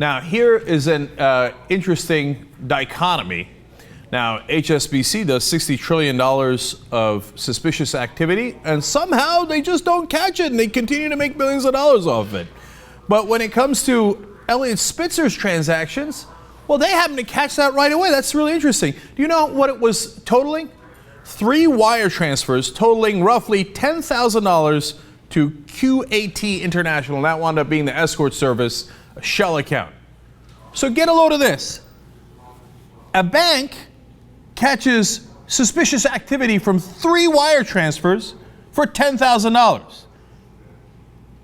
Now, here is an interesting dichotomy. Now, HSBC does $60 trillion of suspicious activity, and somehow they just don't catch it, and they continue to make billions of dollars off of it. But when it comes to Eliot Spitzer's transactions, well, they happen to catch that right away. That's really interesting. Do you know what it was totaling? 3 wire transfers totaling roughly $10,000 to QAT International. That wound up being the escort service, a shell account. So get a load of this. A bank catches suspicious activity from 3 wire transfers for $10,000.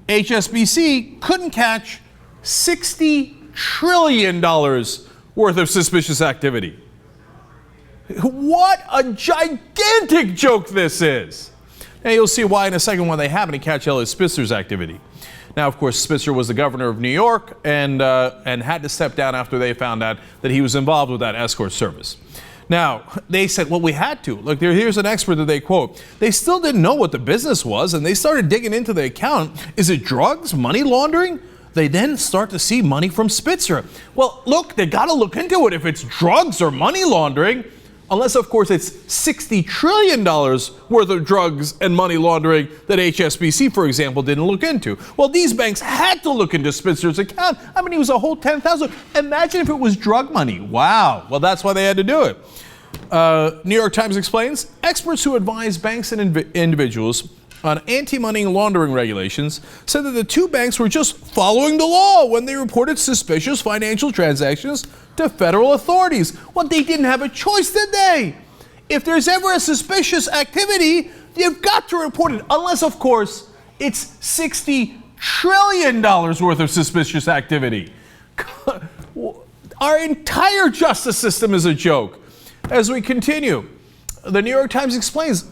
HSBC couldn't catch $60 trillion worth of suspicious activity. What a gigantic joke this is. And you'll see why in a second when they happen to catch Eliot Spitzer's activity. Now, of course, Spitzer was the governor of New York and had to step down after they found out that he was involved with that escort service. Now, they said, well, we had to. Look, here's an expert that they quote. They still didn't know what the business was, and they started digging into the account. Is it drugs, money laundering? They then start to see money from Spitzer. Well, look, they got to look into it if it's drugs or money laundering. Unless, of course, it's $60 trillion worth of drugs and money laundering that HSBC, for example, didn't look into. Well, these banks had to look into Spitzer's account. I mean, it was a whole $10,000. Imagine if it was drug money. Wow. Well, that's why they had to do it. New York Times explains, experts who advise banks and individuals on anti-money laundering regulations said that the 2 banks were just following the law when they reported suspicious financial transactions to federal authorities. Well, they didn't have a choice, did they? If there's ever a suspicious activity, you've got to report it, unless, of course, it's $60 trillion worth of suspicious activity. Our entire justice system is a joke. As we continue, the New York Times explains,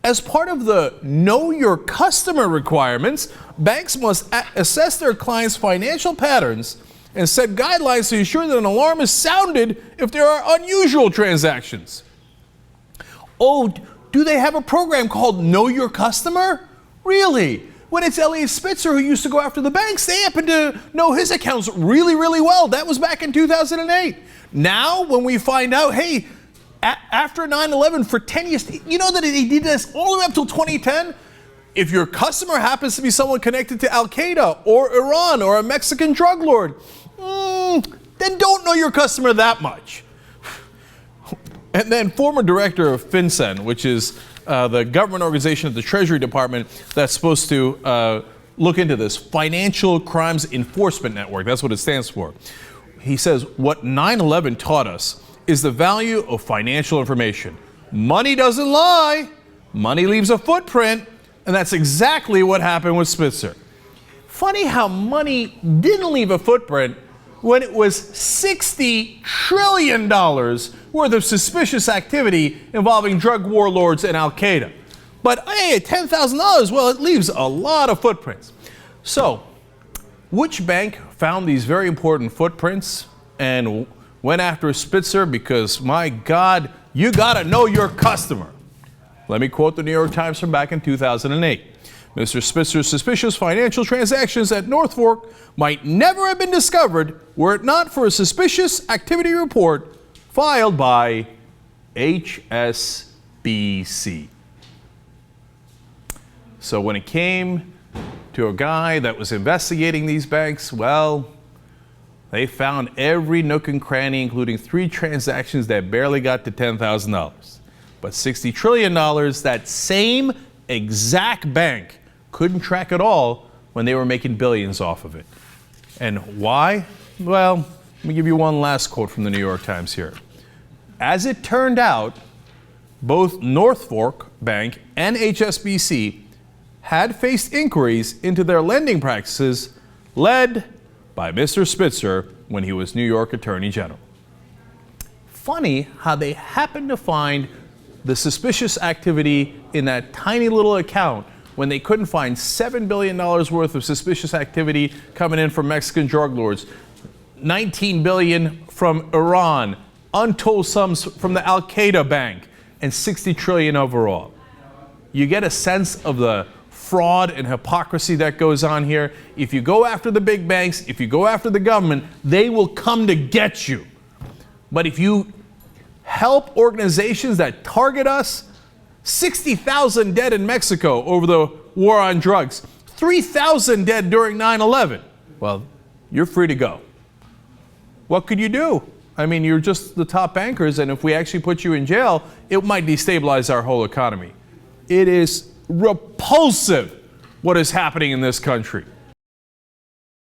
as part of the Know Your Customer requirements, banks must assess their clients' financial patterns and set guidelines to ensure that an alarm is sounded if there are unusual transactions. Oh, do they have a program called Know Your Customer? Really? When it's Eliot Spitzer who used to go after the banks, they happen to know his accounts really, really well. That was back in 2008. Now, when we find out, hey, after 9/11 for 10 years, you know that they did this all the way up till 2010? If your customer happens to be someone connected to al-Qaeda or Iran or a Mexican drug lord, then don't know your customer that much. And then former director of FinCEN, which is the government organization of the Treasury Department that's supposed to look into this, Financial Crimes Enforcement Network, that's what it stands for. He says, what 9/11 taught us is the value of financial information. Money doesn't lie. Money leaves a footprint. And that's exactly what happened with Spitzer. Funny how money didn't leave a footprint when it was $60 trillion worth of suspicious activity involving drug warlords and al-Qaeda. But hey, at $10,000, well, it leaves a lot of footprints. So, which bank found these very important footprints and went after Spitzer? Because, my God, you gotta know your customer. Let me quote the New York Times from back in 2008. Mr. Spitzer's suspicious financial transactions at North Fork might never have been discovered were it not for a suspicious activity report filed by HSBC. So when it came to a guy that was investigating these banks, well, they found every nook and cranny, including 3 transactions that barely got to $10,000. But $60 trillion, that same exact bank couldn't track it all when they were making billions off of it. And why? Well, let me give you one last quote from the New York Times here. As it turned out, both North Fork Bank and HSBC had faced inquiries into their lending practices led by Mr. Spitzer when he was New York Attorney General. Funny how they happened to find the suspicious activity in that tiny little account when they couldn't find $7 billion worth of suspicious activity coming in from Mexican drug lords, $19 billion from Iran, untold sums from the al-Qaeda bank, and $60 trillion overall. You get a sense of the fraud and hypocrisy that goes on here. If you go after the big banks, if you go after the government, they will come to get you. But if you help organizations that target us, 60,000 dead in Mexico over the war on drugs, 3,000 dead during 9/11. Well, you're free to go. What could you do? I mean, you're just the top bankers, and if we actually put you in jail, it might destabilize our whole economy. It is repulsive what is happening in this country.